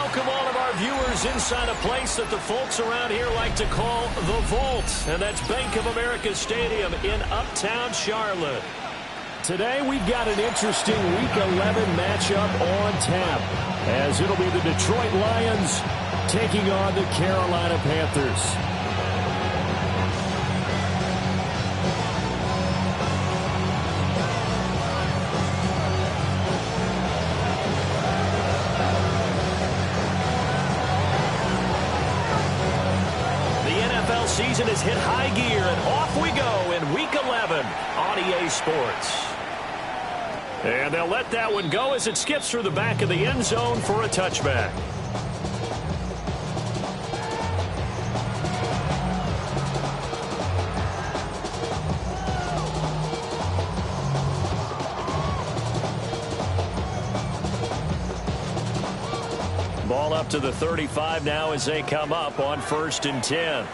welcome all of our viewers inside a place that the folks around here like to call the Vault, and that's Bank of America Stadium in Uptown Charlotte. Today we've got an interesting Week 11 matchup on tap, as it'll be the Detroit Lions taking on the Carolina Panthers. Season has hit high gear, and off we go in Week 11 on EA Sports. And they'll let that one go as it skips through the back of the end zone for a touchback. Ball up to the 35 now as they come up on 1st and 10.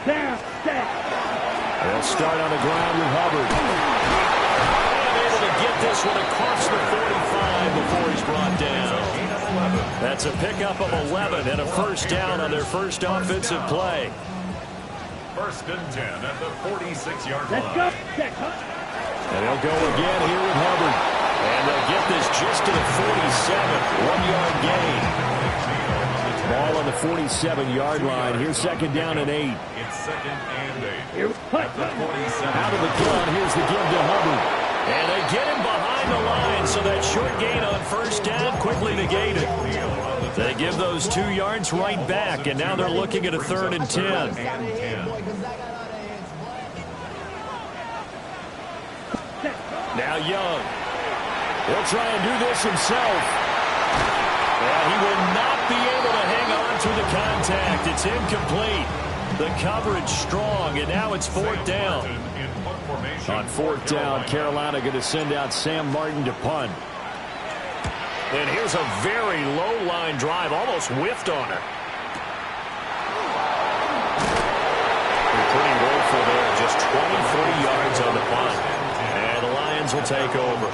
They'll start on the ground with Hubbard. And able to get this one across the 45 before he's brought down. That's a pickup of 11 and a first down on their first offensive play. 1st and 10 at the 46-yard line. And they'll go again here with Hubbard. And they'll get this just to the 47, 1-yard gain. Ball on the 47-yard line. Here's 2nd down and 8. It's 2nd and 8. Out of the gun, here's the give to Hubbard. And they get him behind the line, so that short gain on 1st down quickly negated. They give those 2 yards right back, and now they're looking at a 3rd and 10. Now Young. He'll try and do this himself. And he will not be able to hang on to the contact. It's incomplete. The coverage strong, and now it's 4th down. On 4th down, Carolina going to send out Sam Martin to punt. And here's a very low line drive, almost whiffed on it. Pretty woeful there, just 23 yards on the punt. And the Lions will take over.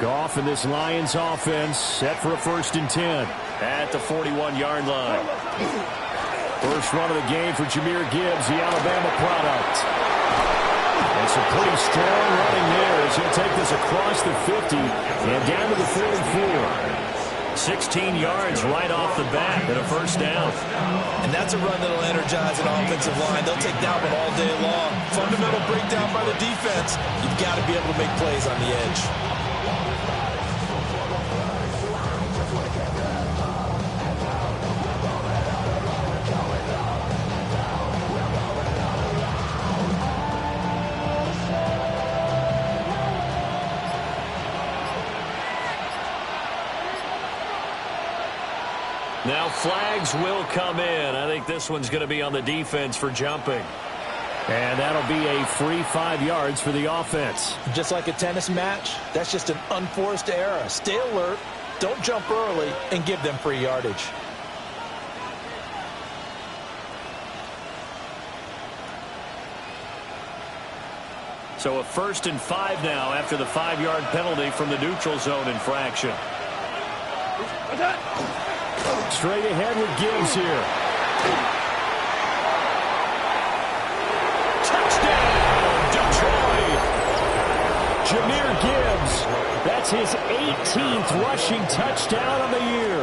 Goff in this Lions offense set for a 1st and 10 at the 41-yard line. First run of the game for Jahmyr Gibbs, the Alabama product. And some pretty strong running there as he'll take this across the 50 and down to the 44. 16 yards right off the bat and a 1st down. And that's a run that'll energize an offensive line. They'll take that one all day long. Fundamental breakdown by the defense. You've got to be able to make plays on the edge. Now flags will come in. I think this one's going to be on the defense for jumping. And that'll be a free 5 yards for the offense. Just like a tennis match, that's just an unforced error. Stay alert, don't jump early, and give them free yardage. So a 1st and 5 now after the 5-yard penalty from the neutral zone infraction. Straight ahead with Gibbs here. Touchdown, Detroit! Jahmyr Gibbs. That's his 18th rushing touchdown of the year.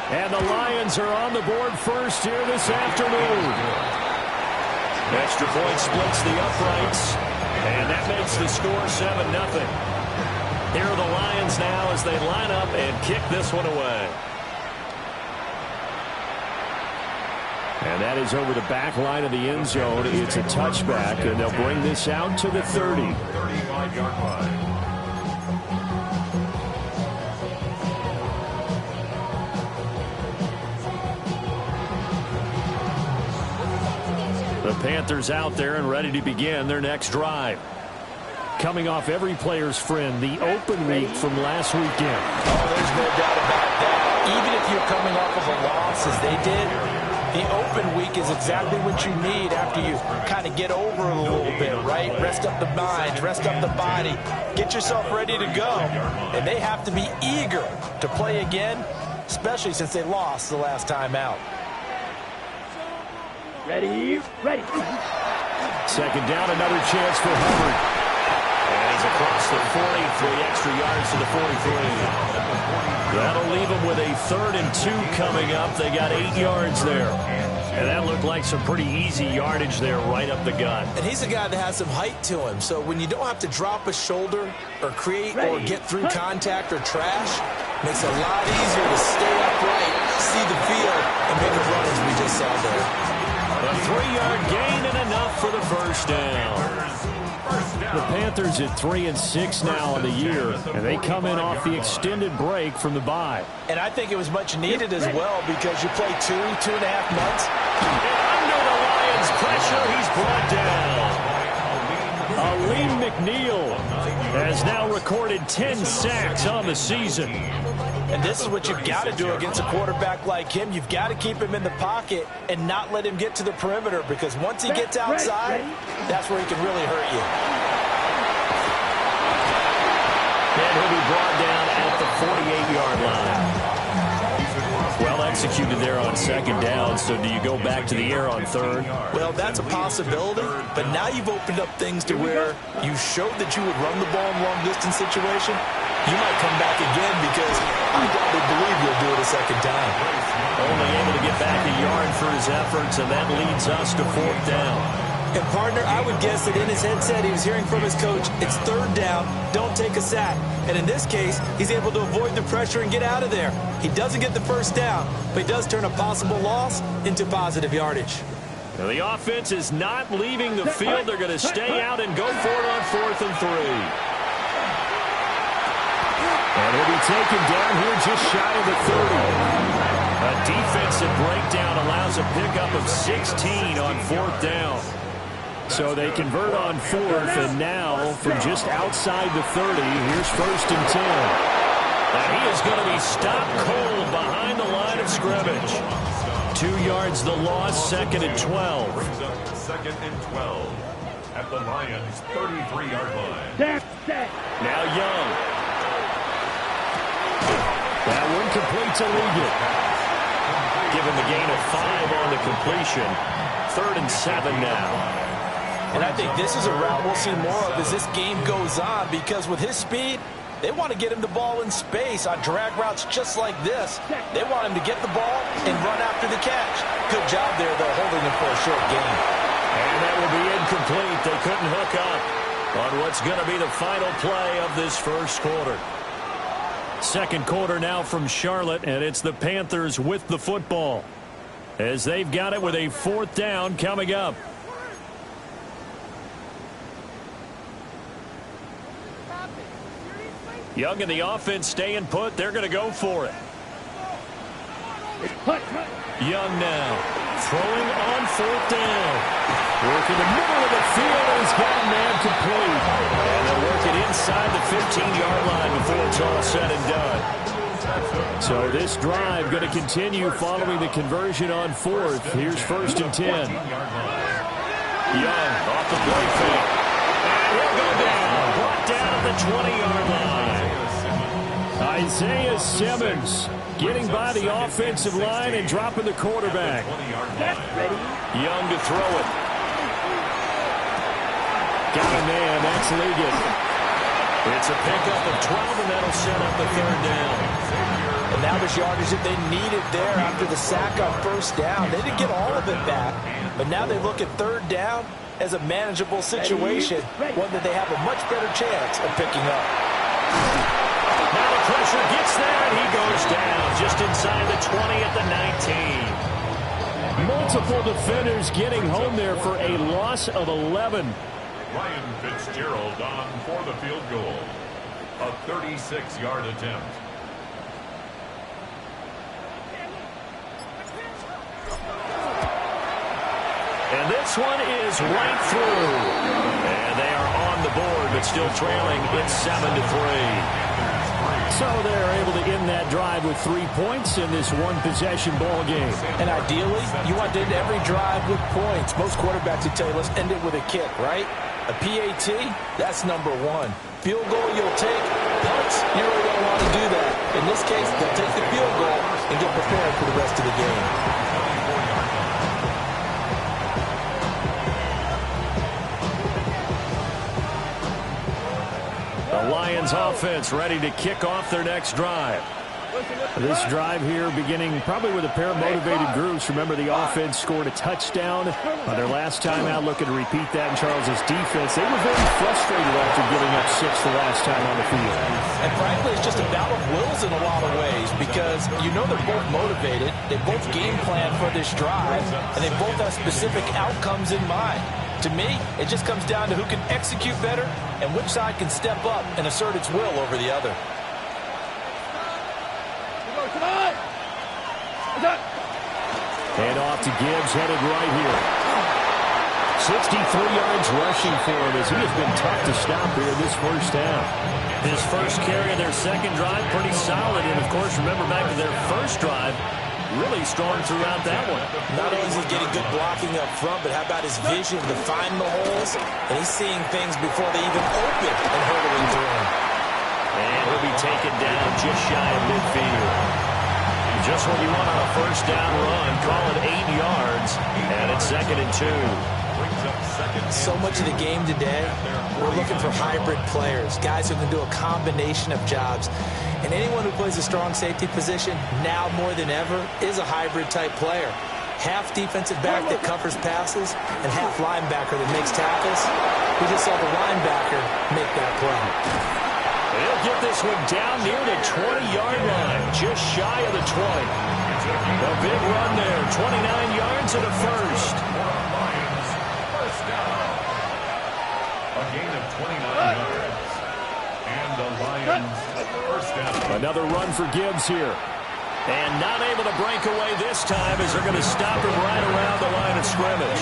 And the Lions are on the board first here this afternoon. Extra point splits the uprights. And that makes the score 7-0. Here are the Lions now as they line up and kick this one away. And that is over the back line of the end zone. It's a touchback, and they'll bring this out to the 30. 35-yard line. The Panthers out there and ready to begin their next drive. Coming off every player's friend, the open week from last weekend. Oh, there's no doubt about that. Even if you're coming off of a loss as they did, The open week is exactly what you need after you kind of get over it a little bit, right? Rest up the mind, rest up the body, get yourself ready to go. And they have to be eager to play again, especially since they lost the last time out. Ready. Second down, another chance for Hubbard. And he's across the 40, 3 extra yards to the 43. That'll leave them with a 3rd and 2 coming up. They got 8 yards there. And that looked like some pretty easy yardage there right up the gut. And he's a guy that has some height to him. So when you don't have to drop a shoulder or create or get through contact or trash, makes it a lot easier to stay upright, see the field, and make a run as we just saw there. A 3-yard gain and enough for the first down. The Panthers at 3-6 now in the year, and they come in off the extended break from the bye. And I think it was much needed as well because you play 2.5 months. And under the Lions' pressure, he's brought down. Aleem McNeil has now recorded 10 sacks on the season. And this is what you've got to do against a quarterback like him. You've got to keep him in the pocket and not let him get to the perimeter because once he gets outside, that's where he can really hurt you. And he'll be brought down at the 48-yard line. Well executed there on second down, so do you go back to the air on third? Well, that's a possibility, but now you've opened up things to where you showed that you would run the ball in long-distance situation. You might come back again because I doubly believe you'll do it a second time. Only able to get back a yard for his efforts, and that leads us to 4th down. And, partner, I would guess that in his headset he was hearing from his coach, it's 3rd down, don't take a sack. And in this case, he's able to avoid the pressure and get out of there. He doesn't get the first down, but he does turn a possible loss into positive yardage. Now the offense is not leaving the field. They're going to stay out and go for it on 4th and 3. And he'll be taken down here just shy of the 30. A defensive breakdown allows a pickup of 16 on 4th down. So they convert on 4th, and now from just outside the 30, here's 1st and 10. And he is going to be stopped cold behind the line of scrimmage. 2 yards the loss, 2nd and 12. 2nd and 12 at the Lions' 33-yard line. Now Young. That one complete to Ligon. Given the gain of 5 on the completion. 3rd and 7 now. And I think this is a route we'll see more of as this game goes on because with his speed, they want to get him the ball in space on drag routes just like this. They want him to get the ball and run after the catch. Good job there, though, holding him for a short gain. And that will be incomplete. They couldn't hook up on what's going to be the final play of this first quarter. Second quarter now from Charlotte, and it's the Panthers with the football as they've got it with a 4th down coming up. Young and the offense staying put. They're going to go for it. Young now throwing on 4th down. Working the middle of the field, and he's got a man complete. And they'll work it inside the 15-yard line before it's all said and done. So this drive going to continue following the conversion on 4th. Here's 1st and 10. Young off the play fake. And he'll go down. Brought down at the 20-yard line. Isaiah Simmons getting by the offensive line and dropping the quarterback. Young to throw it. Got a man. That's Ligon. It's a pickup of 12, and that'll set up the 3rd down. And now there's yardage that they needed there after the sack on 1st down. They didn't get all of it back, but now they look at 3rd down as a manageable situation, one that they have a much better chance of picking up. Now the pressure gets there, and he goes down just inside the 20 at the 19. Multiple defenders getting home there for a loss of 11. Ryan Fitzgerald on for the field goal. A 36-yard attempt. And this one is right through. And they are on the board, but still trailing. It's 7-3. So they're able to end that drive with 3 points in this one-possession ball game. And ideally, you want to end every drive with points. Most quarterbacks would tell you, let's end it with a kick, right? A PAT, that's number one. Field goal you'll take. Punts, you really don't want to do that. In this case, they'll take the field goal and get prepared for the rest of the game. The Lions offense ready to kick off their next drive. This drive here beginning probably with a pair of motivated groups. Remember, the offense scored a touchdown on their last time out, looking to repeat that in Charles's defense. They were very frustrated after giving up 6 the last time on the field. And frankly, it's just a battle of wills in a lot of ways because you know they're both motivated. They both game plan for this drive, and they both have specific outcomes in mind. To me, it just comes down to who can execute better and which side can step up and assert its will over the other. Hand off to Gibbs, headed right here. 63 yards rushing for him as he has been tough to stop here in this first half. His first carry of their second drive, pretty solid. And, of course, remember back to their first drive, really strong throughout that one. Not only is he getting good blocking up front, but how about his vision to find the holes? And he's seeing things before they even open and hurtling through them. And he'll be taken down just shy of midfield. Just what you want on a first down run. Call it 8 yards. And it's 2nd and 2. So much of the game today, we're looking for hybrid players, guys who can do a combination of jobs. And anyone who plays a strong safety position, now more than ever, is a hybrid-type player. Half defensive back that covers passes and half linebacker that makes tackles. We just saw the linebacker make that play. He'll get this one down near the 20-yard line, just shy of the 20. A big run there, 29 yards and a first. First down. A gain of 29 yards. And the Lions first down. Another run for Gibbs here. And not able to break away this time as they're going to stop him right around the line of scrimmage.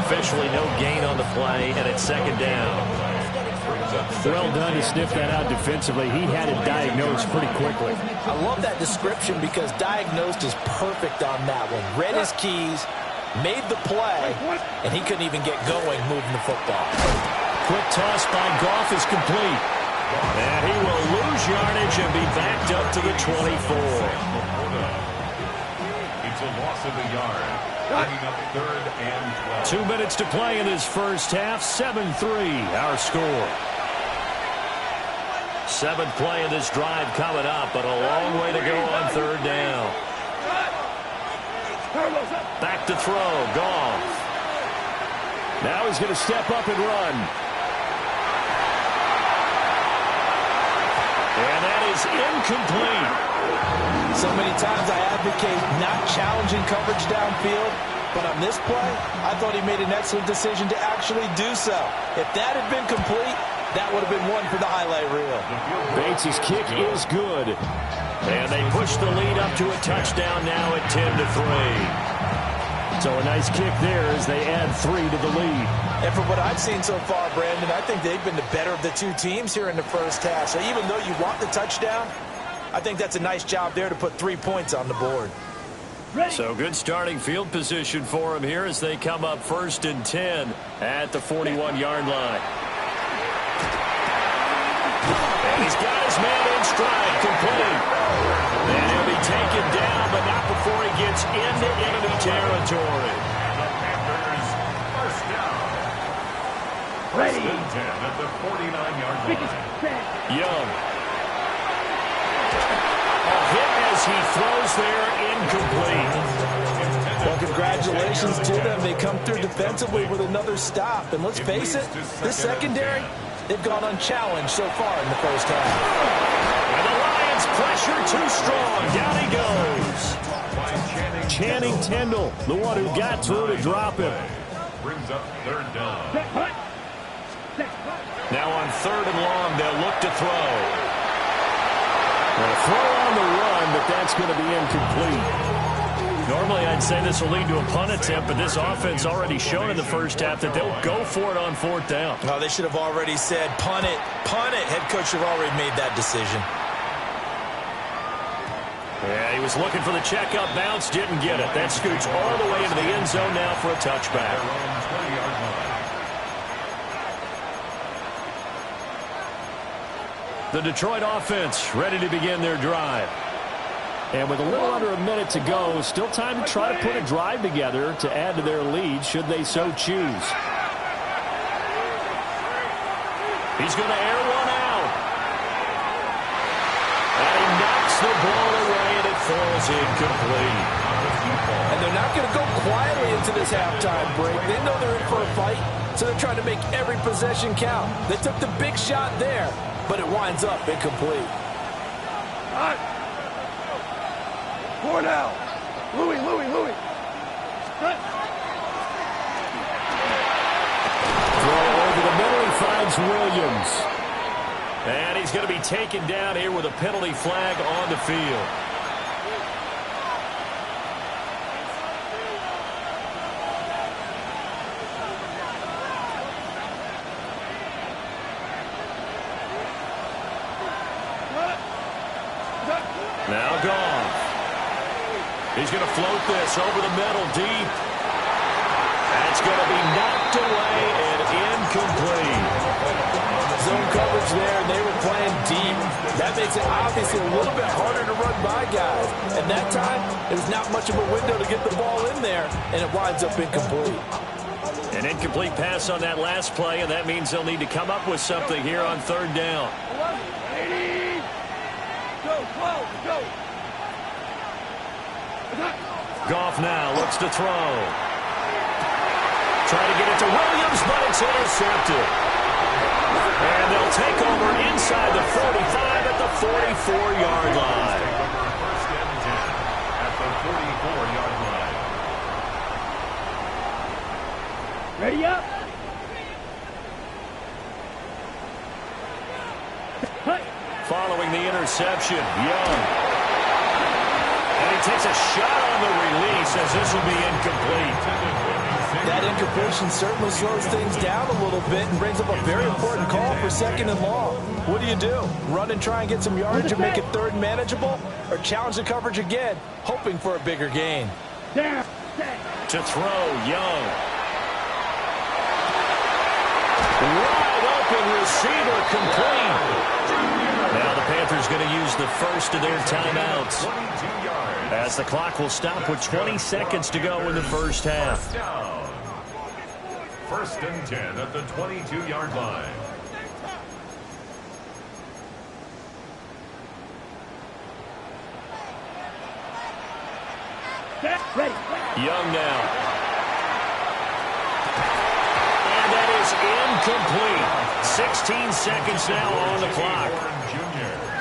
Officially no gain on the play, and it's 2nd down. Well done to sniff that out defensively. He had it diagnosed pretty quickly. I love that description because diagnosed is perfect on that one. Read his keys, made the play, and he couldn't even get going moving the football. Quick toss by Goff is complete. And he will lose yardage and be backed up to the 24. It's a loss of a yard. Bringing up 3rd and 12. 2 minutes to play in this first half. 7-3 our score. 7th play of this drive coming up, but a long way to go on 3rd down. Back to throw, Goff. Now he's going to step up and run. And that is incomplete. So many times I advocate not challenging coverage downfield, but on this play, I thought he made an excellent decision to actually do so. If that had been complete, that would have been one for the highlight reel. Bates' kick is good. And they push the lead up to a touchdown now at 10-3. So a nice kick there as they add 3 to the lead. And from what I've seen so far, Brandon, I think they've been the better of the two teams here in the first half. So even though you want the touchdown, I think that's a nice job there to put 3 points on the board. So good starting field position for him here as they come up 1st and 10 at the 41-yard line. And he's got his man in stride, complete. And he'll be taken down, but not before he gets into enemy territory. The Panthers first down. First and 10 at the 49-yard line. Young. A hit as he throws there, incomplete. Well, congratulations to them. They come through defensively with another stop. And let's face it, this secondary, they've gone unchallenged so far in the first half. And the Lions pressure too strong. Down he goes. Channing Tindall, the one who got through to drop him. Brings up 3rd down. Now on 3rd and long, they'll look to throw. Well, throw on the run, but that's going to be incomplete. Normally, I'd say this will lead to a punt attempt, but this offense already shown in the first half that they'll go for it on 4th down. Oh, they should have already said, punt it, punt it. Head coach should have already made that decision. Yeah, he was looking for the checkup bounce, didn't get it. That scoots all the way into the end zone now for a touchback. The Detroit offense ready to begin their drive. And with a little under a minute to go, still time to try to put a drive together to add to their lead should they so choose. He's going to air one out. And he knocks the ball away, and it falls incomplete. And they're not going to go quietly into this halftime break. They know they're in for a fight, so they're trying to make every possession count. They took the big shot there, but it winds up incomplete. Four now. Louis. Throw over the middle. He finds Williams. And he's going to be taken down here with a penalty flag on the field. Now gone. He's going to float this over the middle deep. That's going to be knocked away and incomplete. Zone coverage there, and they were playing deep. That makes it obviously a little bit harder to run by guys. And that time, there's not much of a window to get the ball in there, and it winds up incomplete. An incomplete pass on that last play, and that means they'll need to come up with something here on 3rd down. Go. Goff now looks to throw. Try to get it to Williams, but it's intercepted. And they'll take over inside the 45 at the 44-yard line. First and 10 at the 44-yard line. Ready up. Following the interception, Young. And he takes a shot on the release as this will be incomplete. That incompletion certainly slows things down a little bit and brings up a very important call for 2nd and long. What do? Run and try and get some yardage and make it 3rd manageable? Or challenge the coverage again, hoping for a bigger gain? To throw, Young. Wide open receiver, complete. Now the Panthers going to use the first of their timeouts, as the clock will stop with 20 seconds to go in the first half. First and 10 at the 22-yard line. Ready. Young now. And that is incomplete. 16 seconds now on the clock.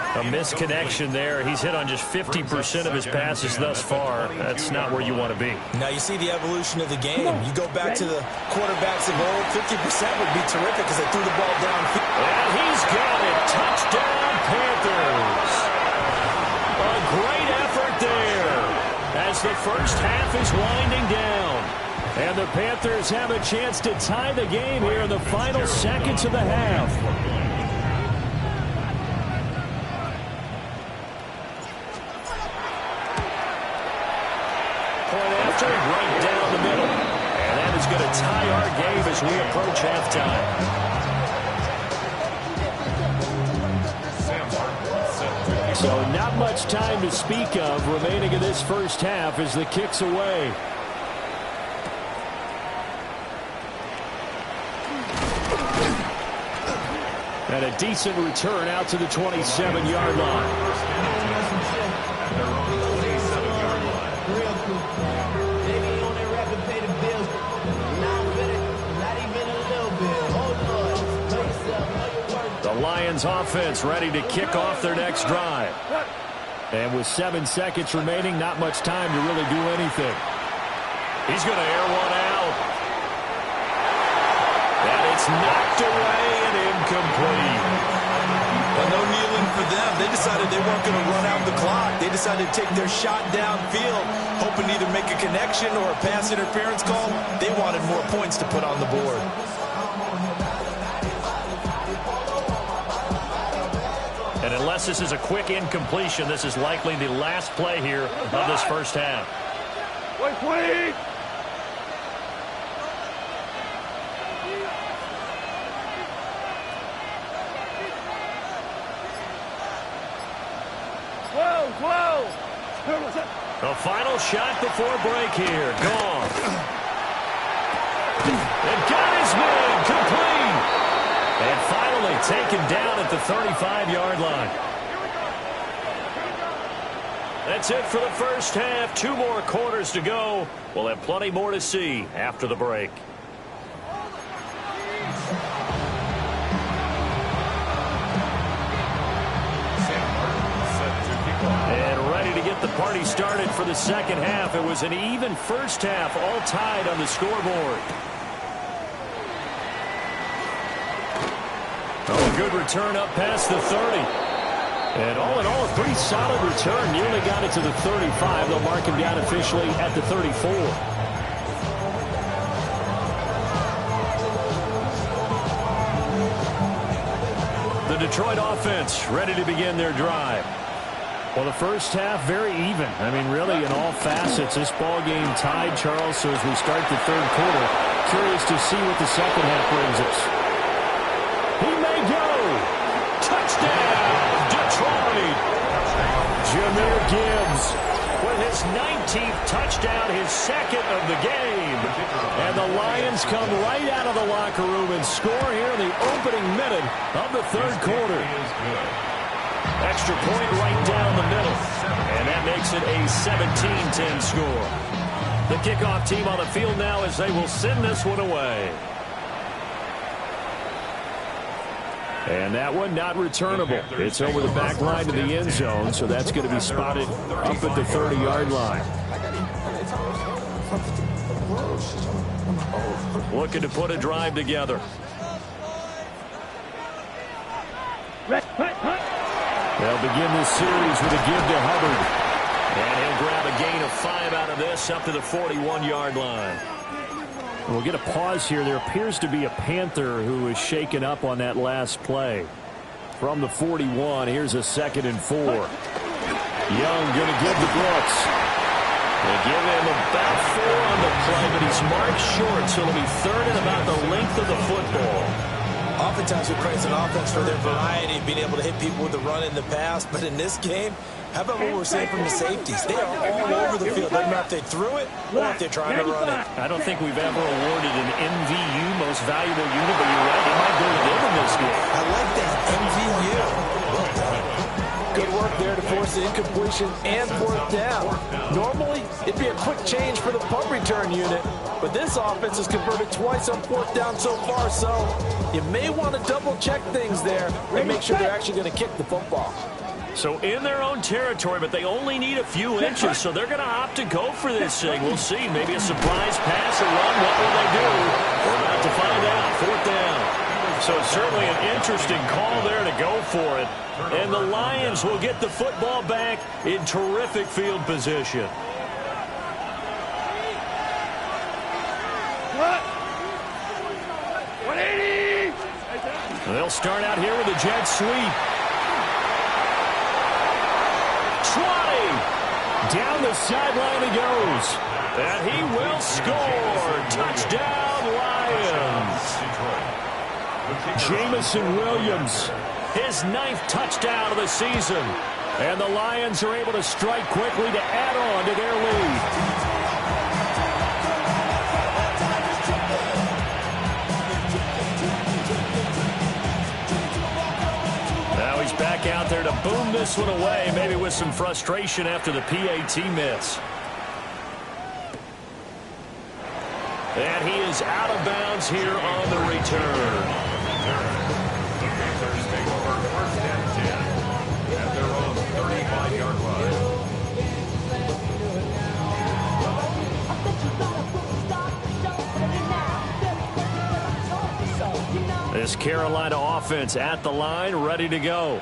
A misconnection there. He's hit on just 50% of his passes thus far. That's not where you want to be. Now you see the evolution of the game. You go back to the quarterbacks of old, 50% would be terrific because they threw the ball downfield. And he's got it. Touchdown, Panthers. A great effort there as the first half is winding down. And the Panthers have a chance to tie the game here in the final seconds of the half. Point after, right down the middle. And that is going to tie our game as we approach halftime. So not much time to speak of remaining in this first half as the kick's away. And a decent return out to the 27-yard line. The Lions offense ready to kick off their next drive. And with 7 seconds remaining, not much time to really do anything. He's going to air one out. And it's knocked away and incomplete. And no kneeling for them. They decided they weren't going to run out the clock. They decided to take their shot downfield, hoping to either make a connection or a pass interference call. They wanted more points to put on the board. And unless this is a quick incompletion, this is likely the last play here of this first half. Wait, please! The final shot before break here. Gone. And got his man complete. And finally taken down at the 35-yard line. That's it for the first half. 2 more quarters to go. We'll have plenty more to see after the break. And ready to get the party started for the second half. It was an even first half, all tied on the scoreboard. Oh, a good return up past the 30. And all in all, a pretty solid return. Nearly got it to the 35. They'll mark him down officially at the 34. The Detroit offense ready to begin their drive. Well, the first half, very even. I mean, really, in all facets, this ball game tied, Charles. So as we start the third quarter, curious to see what the second half brings us. He may go. Touchdown, Detroit. Jahmyr Gibbs with his 19th touchdown, his second of the game. And the Lions come right out of the locker room and score here in the opening minute of the third quarter. Extra point right down the middle. And that makes it a 17-10 score. The kickoff team on the field now as they will send this one away. And that one not returnable. It's over the back line to the end zone, so that's going to be spotted up at the 30-yard line. Looking to put a drive together. They'll begin this series with a give to Hubbard. And he'll grab a gain of 5 out of this up to the 41-yard line. We'll get a pause here. There appears to be a Panther who is shaken up on that last play. From the 41, here's a 2nd and 4. Young going to give to Brooks. They give him about 4 on the play, but he's marked short, so it'll be 3rd and about the length of the football. Oftentimes we praise an offense for their variety, being able to hit people with the run in the pass. But in this game, how about what we're saying from the safeties? They are all over the field. Doesn't matter if they threw it or if they're trying to run it. I don't think we've ever awarded an MVU, most valuable unit, but you're right. It might go to them in this game. I like that, MVU. Well done. Good work there to force the incompletion and 4th down. Normally, it'd be a quick change for the punt return unit, but this offense has converted twice on 4th down so far, so you may want to double-check things there and make sure they're actually going to kick the football. So in their own territory, but they only need a few inches, so they're going to opt to go for this thing. We'll see. Maybe a surprise pass or run. What will they do? We're about to find out. 4th down. So certainly an interesting call there to go for it. And the Lions will get the football back in terrific field position. What? 180! They'll start out here with a jet sweep. 20! Down the sideline he goes. And he will score. Touchdown, Lions. Jamison Williams, his 9th touchdown of the season. And the Lions are able to strike quickly to add on to their lead. Now he's back out there to boom this one away, maybe with some frustration after the PAT miss. And he is out of bounds here on the return. The Panthers take over 1st and 10 at their own 35-yard line. This Carolina offense at the line, ready to go.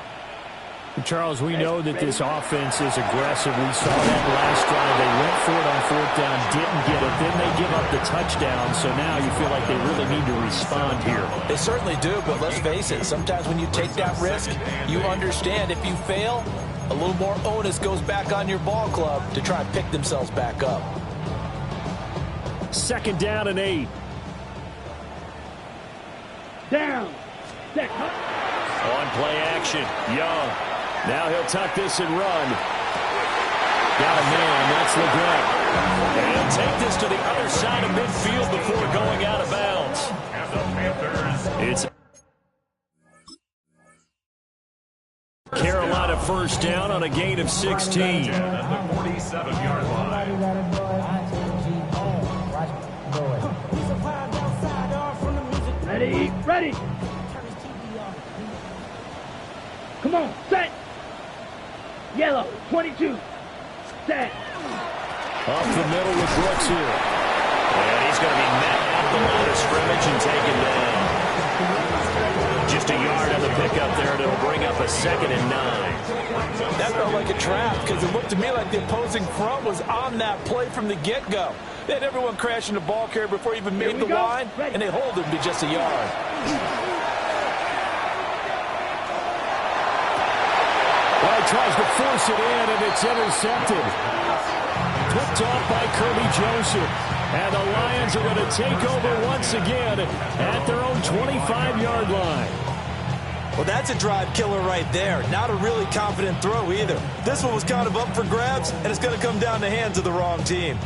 Charles, we know that this offense is aggressive. We saw that last drive. They went for it on 4th down, didn't get it. Then they give up the touchdown. So now you feel like they really need to respond here. They certainly do, but let's face it. Sometimes when you take that risk, you understand if you fail, a little more onus goes back on your ball club to try and pick themselves back up. 2nd down and 8. Down. On play action, Young. Now he'll tuck this and run. Got a man, that's LeGrand. And he'll take this to the other side of midfield before going out of bounds. And the Panthers. It's Carolina 1st down on a gain of 16. At the 47-yard line. Ready. Come on, set. Yellow, 22. Set. Up the middle with Brooks here. And he's going to be met at the line of scrimmage and taken down. Just a yard on the pickup there, and it'll bring up a 2nd and 9. That felt like a trap because it looked to me like the opposing front was on that play from the get-go. They had everyone crashing the ball carrier before he even made the line, and they hold him to just a yard. Well, he tries to force it in, and it's intercepted. Picked off by Kirby Joseph. And the Lions are going to take over once again at their own 25-yard line. Well, that's a drive killer right there. Not a really confident throw either. This one was kind of up for grabs, and it's going to come down the hands of the wrong team.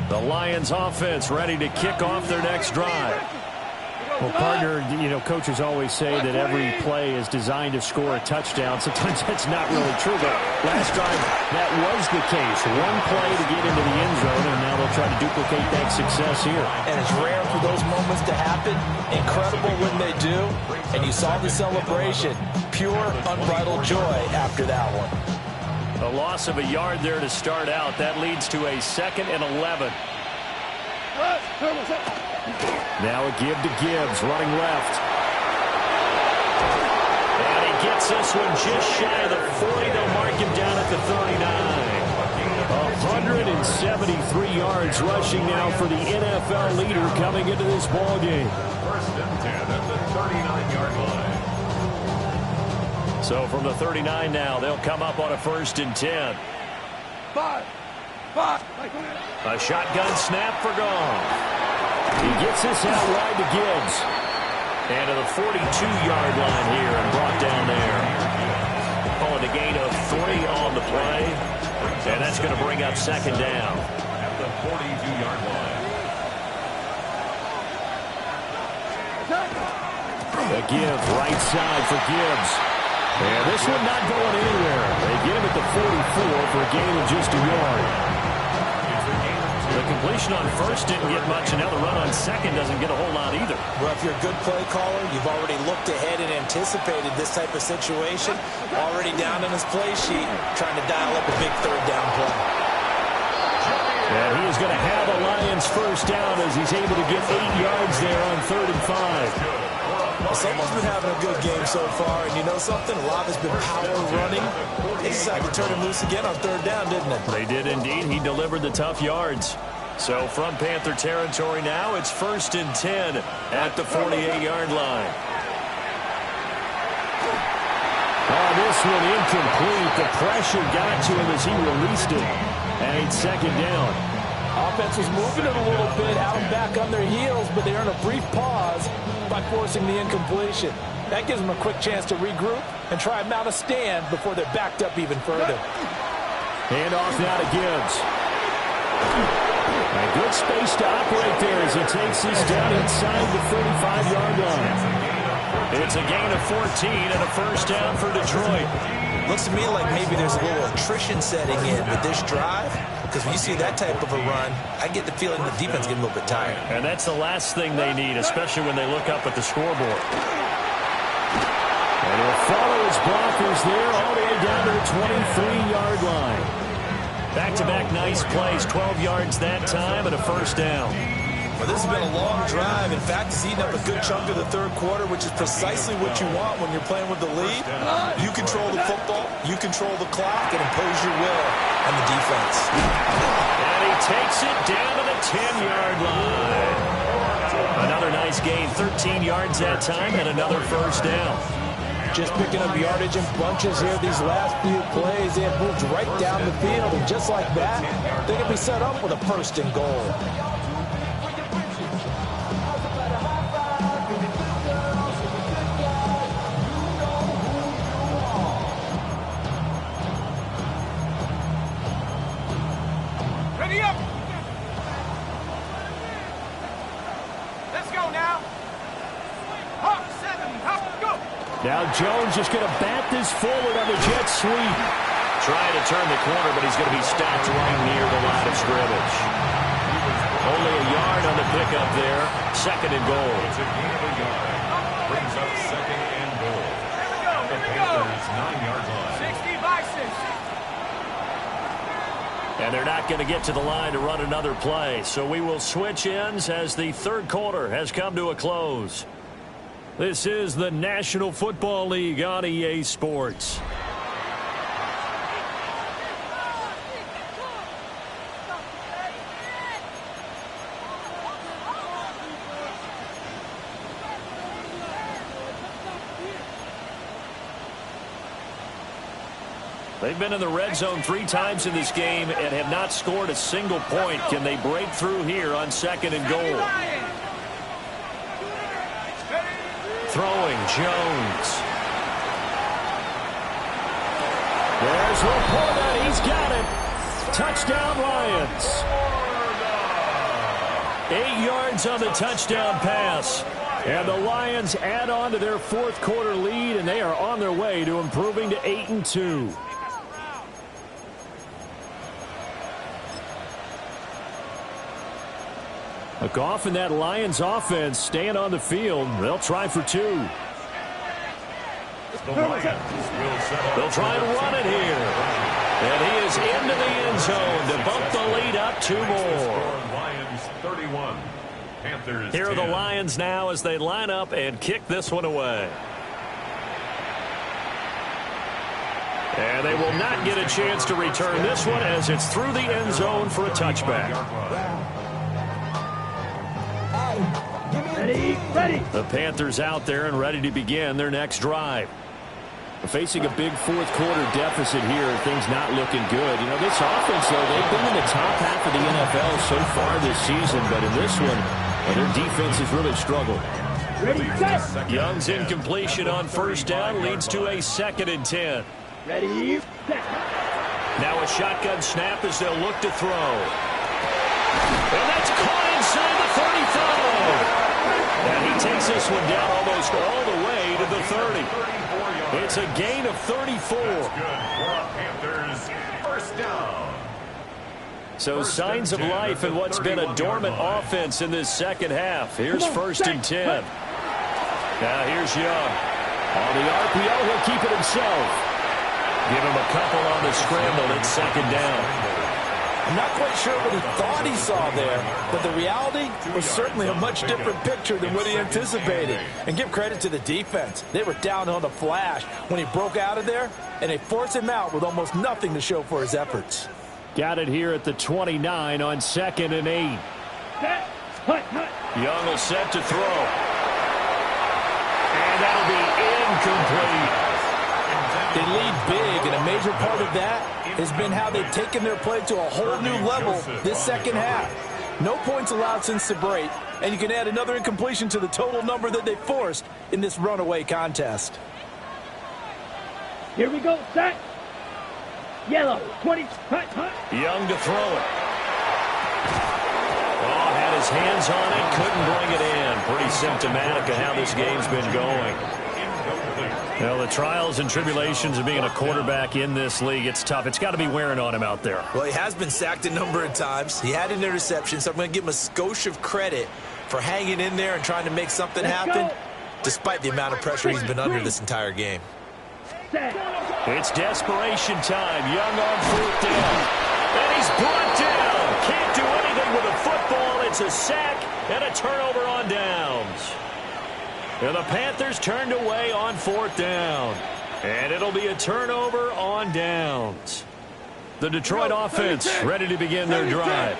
The Lions offense ready to kick off their next drive. Well, partner, coaches always say that every play is designed to score a touchdown. Sometimes that's not really true, but last drive, that was the case. One play to get into the end zone, and now they'll try to duplicate that success here. And it's rare for those moments to happen. Incredible when they do. And you saw the celebration. Pure, unbridled joy after that one. A loss of a yard there to start out. That leads to a 2nd and 11. Now a give to Gibbs, running left. And he gets this one just shy of the 40. They'll mark him down at the 39. 173 yards rushing now for the NFL leader coming into this ball game. 1st and 10 at the 39-yard line. So from the 39 now, they'll come up on a 1st and 10. 5. A shotgun snap for Goff. He gets this out wide to Gibbs. And to the 42-yard line here and brought down there. Calling a gain of 3 on the play. And that's going to bring up 2nd down. At the 42-yard line. A give, right side for Gibbs. And this one not going anywhere. They get him at the 44 for a gain of just a yard. The completion on 1st didn't get much, and now the run on 2nd doesn't get a whole lot either. Well, if you're a good play caller, you've already looked ahead and anticipated this type of situation. Already down on his play sheet, trying to dial up a big 3rd down play. And he is going to have a Lions 1st down as he's able to get 8 yards there on 3rd and 5. Well, someone's been having a good game so far, and you know something? A lot has been power running. They decided to turn him loose again on 3rd down, didn't they? They did indeed. He delivered the tough yards. So from Panther territory now, it's 1st and 10 at the 48-yard line. Oh, this one incomplete. The pressure got to him as he released it. And it's 2nd down. Offense was moving it a little bit, had them back on their heels, but they earned a brief pause by forcing the incompletion. That gives them a quick chance to regroup and try and mount a stand before they're backed up even further. Hand off now to Gibbs. A good space to operate there as he takes this down inside the 35-yard line. It's a gain of 14 and a 1st down for Detroit. Looks to me like maybe there's a little attrition setting in with this drive, because when you see that type of a run, I get the feeling the defense getting a little bit tired. And that's the last thing they need, especially when they look up at the scoreboard. And he'll follow his blockers there all the way down to the 23-yard line. Back-to-back nice plays, 12 yards that time and a 1st down. Well, this has been a long drive. In fact, he's eaten up a good chunk of the third quarter, which is precisely what you want when you're playing with the lead. You control the football, you control the clock, and impose your will on the defense. And he takes it down to the 10-yard line. Another nice gain, 13 yards that time, and another first down. Just picking up yardage in bunches here these last few plays. They have moved right down the field, and just like that, they can be set up with a first and goal. Ready up! Let's go now! Hawk 7, hop, go! Now Jones just going to bat this forward on the jet sweep. Trying to turn the corner, but he's going to be stopped right near the line of scrimmage. Only a yard on the pickup there. Second and goal. It's a gain of a yard. Brings up second and goal. The Panthers' 9-yard line. 60 by 6. And they're not going to get to the line to run another play. So we will switch ends as the third quarter has come to a close. This is the National Football League on EA Sports. They've been in the red zone 3 times in this game and have not scored a single point. Can they break through here on second and goal? Throwing Jones. There's Laporta. He's got it. Touchdown Lions. 8 yards on the touchdown pass. And the Lions add on to their fourth quarter lead, and they are on their way to improving to 8-2. A Goff and that Lions offense staying on the field. They'll try for 2. They'll try and run it here. And he is into the end zone to bump the lead up 2 more. Lions 31. Panthers Here are 10. the Lions now as they line up and kick this one away. And they will not get a chance to return this one as it's through the end zone for a touchback. Ready. The Panthers out there and ready to begin their next drive. Facing a big fourth quarter deficit here, things not looking good. You know, this offense, though, they've been in the top half of the NFL so far this season, but in this one, their defense has really struggled. Ready, set. Young's incompletion on first down leads to a 2nd and 10. Ready, set. Now a shotgun snap as they'll look to throw. And that's caught inside the 35. And he takes this one down almost all the way to the 30. It's a gain of 34. Panthers first down. So signs of life in what's been a dormant offense in this second half. Here's 1st and 10. Now here's Young. On the RPO, he'll keep it himself. Give him a couple on the scramble. It's 2nd down. I'm not quite sure what he thought he saw there, but the reality was certainly a much different picture than what he anticipated. And give credit to the defense. They were down on the flash when he broke out of there, and they forced him out with almost nothing to show for his efforts. Got it here at the 29 on 2nd and 8. Set. Hut. Young will set to throw. And that'll be incomplete. They lead big, and a major part of that has been how they've taken their play to a whole new level this second half. No points allowed since the break, and you can add another incompletion to the total number that they forced in this runaway contest. Here we go, set. Yellow, 20, hut. Young to throw it. Oh, had his hands on it, couldn't bring it in. Pretty symptomatic of how this game's been going. Well, the trials and tribulations of being a quarterback in this league, it's tough. It's got to be wearing on him out there. Well, he has been sacked a number of times. He had an interception, so I'm going to give him a skosh of credit for hanging in there and trying to make something happen, despite the amount of pressure he's been under this entire game. Set. It's desperation time. Young on 4th down. And he's brought down. Can't do anything with a football. It's a sack. And a turnover on downs. And the Panthers turned away on 4th down. And it'll be a turnover on downs. The Detroit offense ready to begin their drive.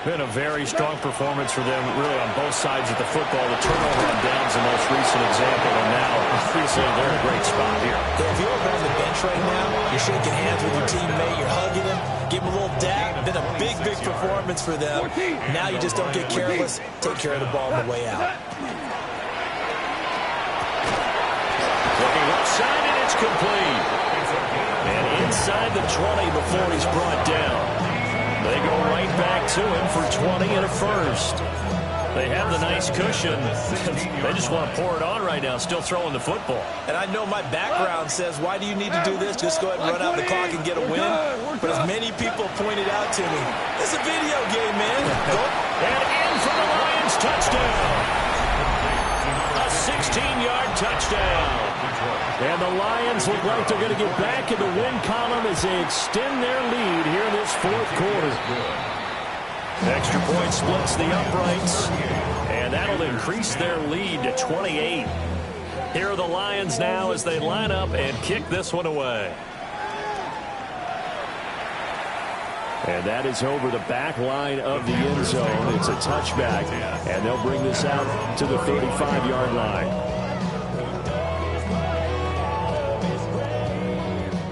Been a very strong performance for them, really, on both sides of the football. The turnover on downs the most recent example, and now, obviously, they're in a great spot here. Yeah, if you're over on the bench right now, you're shaking hands with your teammate, you're hugging him, give him a little dab. Been a big, big performance for them. Now you just don't get careless. Take care of the ball on the way out. Looking left side, and it's complete. And inside the 20 before he's brought down. They go right back to him for 20 and a first. They have the nice cushion. They just want to pour it on right now, still throwing the football. And I know my background says, why do you need to do this? Just go ahead and run out the clock and get a win. But as many people pointed out to me, it's a video game, man. And in for the Lions, touchdown. A 16-yard touchdown. And the Lions look like they're going to get back in the win column as they extend their lead here in this 4th quarter. Extra point splits the uprights, and that'll increase their lead to 28. Here are the Lions now as they line up and kick this one away. And that is over the back line of the end zone. It's a touchback, and they'll bring this out to the 35-yard line.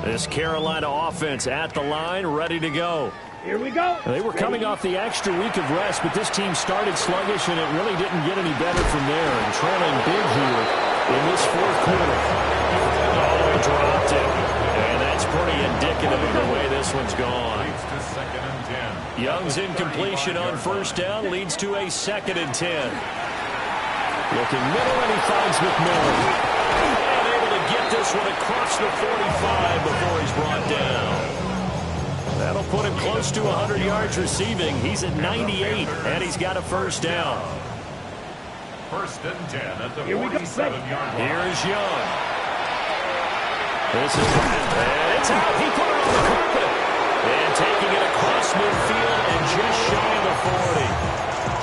This Carolina offense at the line, ready to go. Here we go. They were coming off the extra week of rest, but this team started sluggish, and it really didn't get any better from there. And trailing big here in this 4th quarter. Oh, he dropped it. And that's pretty indicative of the way this one's gone. Young's incompletion on 1st down leads to a 2nd and 10. Looking middle, and he finds McMillan. Get this one across the 45 before he's brought down. That'll put him close to 100 yards receiving. He's at 98, and he's got a 1st down. 1st and 10 at the 47-yard line. Here's Young. This is and it's out. He put it on the carpet. And taking it across midfield and just shy of the 40.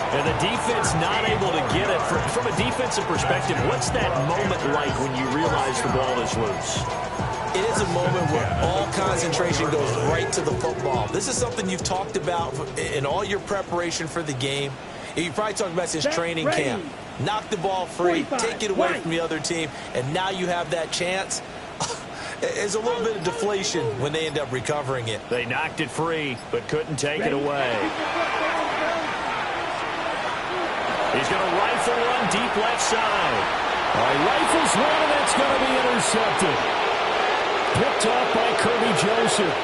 And the defense not able to get it. From a defensive perspective, what's that moment like when you realize the ball is loose? It is a moment where all concentration goes right to the football. This is something you've talked about in all your preparation for the game. You probably talked about this training camp. Knock the ball free, take it away from the other team, and now you have that chance. There's a little bit of deflation when they end up recovering it. They knocked it free, but couldn't take it away. He's going to rifle one deep left side. Rifles one, and it's going to be intercepted. Picked off by Kirby Joseph.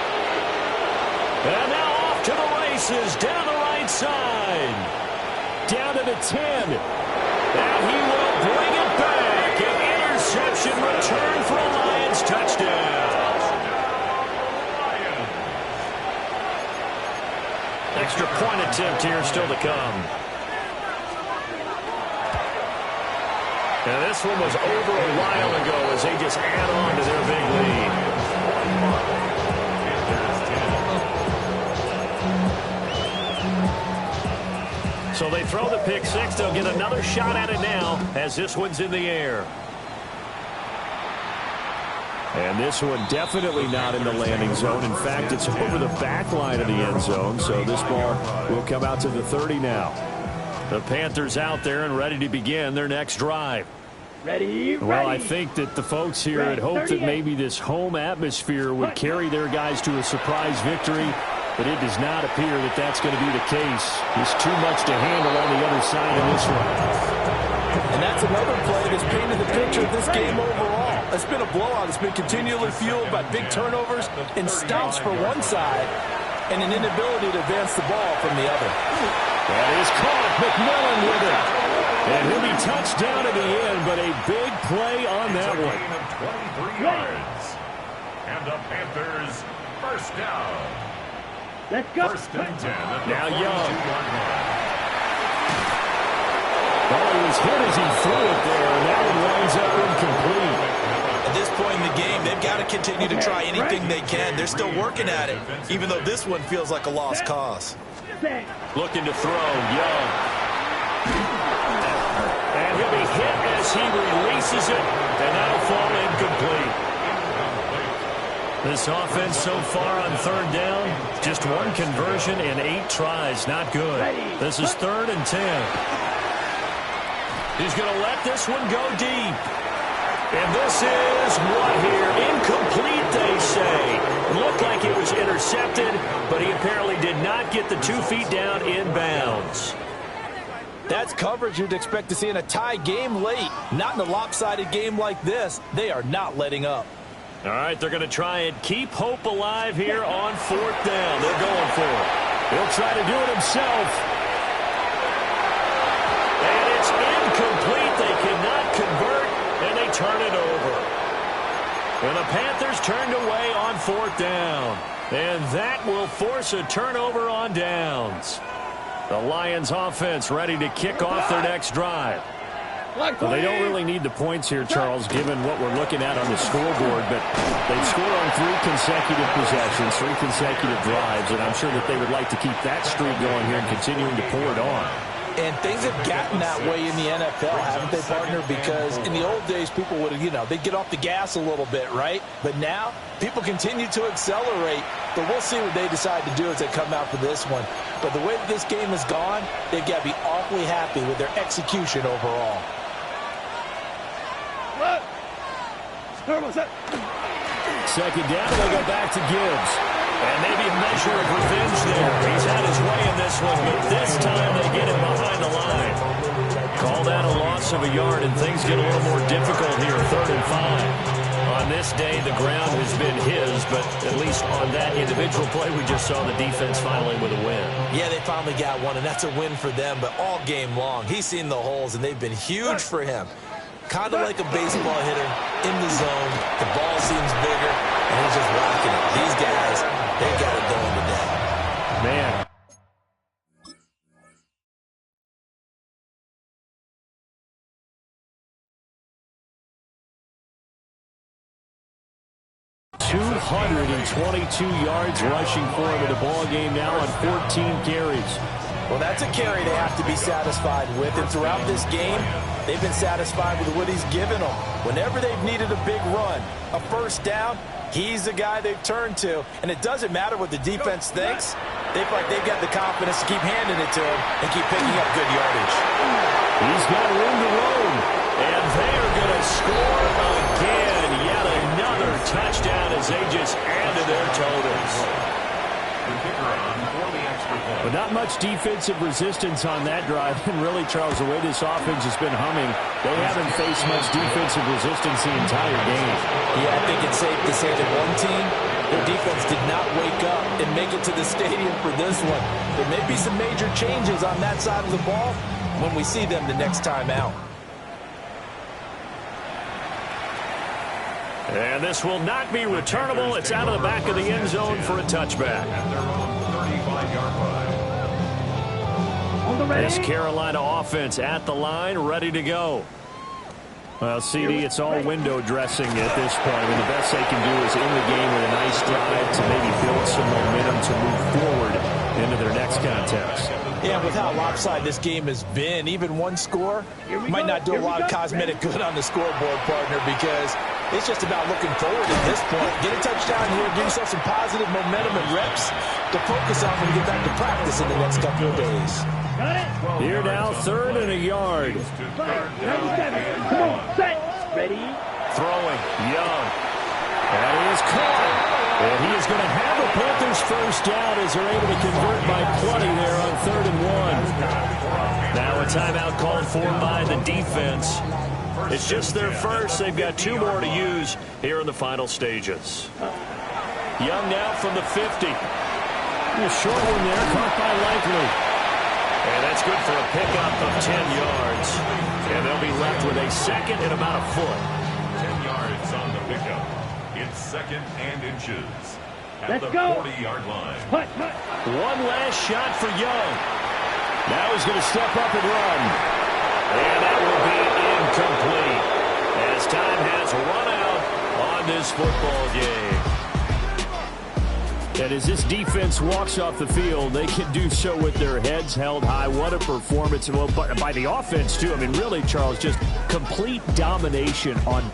And now off to the races, down the right side. Down to the 10. And he will bring it back. An interception return for a Lions touchdown. Extra point attempt here still to come. And this one was over a while ago as they just add on to their big lead. So they throw the pick six. They'll get another shot at it now as this one's in the air. And this one definitely not in the landing zone. In fact, it's over the back line of the end zone. So this ball will come out to the 30 now. The Panthers out there and ready to begin their next drive. Ready. Well, I think that the folks here had hoped that maybe this home atmosphere would carry their guys to a surprise victory, but it does not appear that that's going to be the case. There's too much to handle on the other side of this one. And that's another play that's painted the picture of this game overall. It's been a blowout. It's been continually fueled by big turnovers and stops for one side and an inability to advance the ball from the other. That is caught. McMillan with it. And he'll be touched down at the end, but a big play on that one. 23 yards. And the Panthers first down. Let's go. 1st and 10 at the Now Young. 42-yard line. Well, he was hit as he threw it there, and that one winds up incomplete. At this point in the game, they've got to continue to try anything they can. They're still working at it, even though this one feels like a lost cause. Looking to throw, Young. And he'll be hit as he releases it, and that'll fall incomplete. This offense so far on third down, just one conversion in 8 tries. Not good. This is 3rd and 10. He's going to let this one go deep. And this is what here? Incomplete, they say. It looked like it was intercepted, but he apparently did not get the 2 feet down in bounds. That's coverage you'd expect to see in a tie game late. Not in a lopsided game like this. They are not letting up. All right, they're going to try and keep hope alive here on 4th down. They're going for it. He'll try to do it himself. And it's incomplete. They cannot convert, and they turn it over. And the Panthers turned away on 4th down. And that will force a turnover on downs. The Lions offense ready to kick off their next drive. Well, they don't really need the points here, Charles, given what we're looking at on the scoreboard, but they've scored on 3 consecutive possessions, 3 consecutive drives, and I'm sure that they would like to keep that streak going here and continuing to pour it on. And things have gotten that way in the NFL, haven't they, partner? Because in the old days, people would, they'd get off the gas a little bit, right? But now, people continue to accelerate. But we'll see what they decide to do as they come out for this one. But the way that this game has gone, they've got to be awfully happy with their execution overall. Second down, they go back to Gibbs. And maybe a measure of revenge there. He's had his way in this one, but this time they get him behind the line. Call that a loss of a yard, and things get a little more difficult here, 3rd and 5. On this day, the ground has been his, but at least on that individual play, we just saw the defense finally with a win. Yeah, they finally got one, and that's a win for them, but all game long, he's seen the holes, and they've been huge for him. Kind of like a baseball hitter in the zone. The ball seems bigger, and he's just rocking it. These guys, they got it going today. Man. ...222 yards rushing for him in the ball game now on 14 carries. Well, that's a carry they have to be satisfied with, and throughout this game, they've been satisfied with what he's given them. Whenever they've needed a big run, a first down, he's the guy they've turned to. And it doesn't matter what the defense thinks. They feel like they've got the confidence to keep handing it to him and keep picking up good yardage. He's got room to roam. And they are going to score again. Yet another touchdown as they just add to their totals. But not much defensive resistance on that drive. And really, Charles, the way this offense has been humming, they haven't faced much defensive resistance the entire game. Yeah, I think it's safe to say that one team, their defense did not wake up and make it to the stadium for this one. There may be some major changes on that side of the ball when we see them the next time out. And this will not be returnable. It's out of the back of the end zone for a touchback. This Carolina offense at the line, ready to go. Well, CD, it's all window dressing at this point. I mean, the best they can do is in the game with a nice drive to maybe build some momentum to move forward into their next contest. Yeah, with how lopsided this game has been, even one score might not do a lot of cosmetic good on the scoreboard, partner, because it's just about looking forward at this point. Get a touchdown here, give yourself some positive momentum and reps to focus on when you get back to practice in the next couple of days. Here now, 3rd and a yard. 97. Come on, set. Ready. Throwing, Young. And he is caught. And he is going to have a Panthers first down as they're able to convert by plenty there on 3rd and 1. Now a timeout called for by the defense. It's just their first. They've got 2 more to use here in the final stages. Young now from the 50. A short one there, caught by Likely. And that's good for a pickup of 10 yards. And they'll be left with a second and about a foot. 10 yards on the pickup. It's 2nd and inches. At Let's the go. 40-yard line. Hut. One last shot for Young. Now he's going to step up and run. And that will be incomplete as time has run out on this football game. And as this defense walks off the field, they can do so with their heads held high. What a performance. Well, by the offense, too. I mean, really, Charles, just complete domination on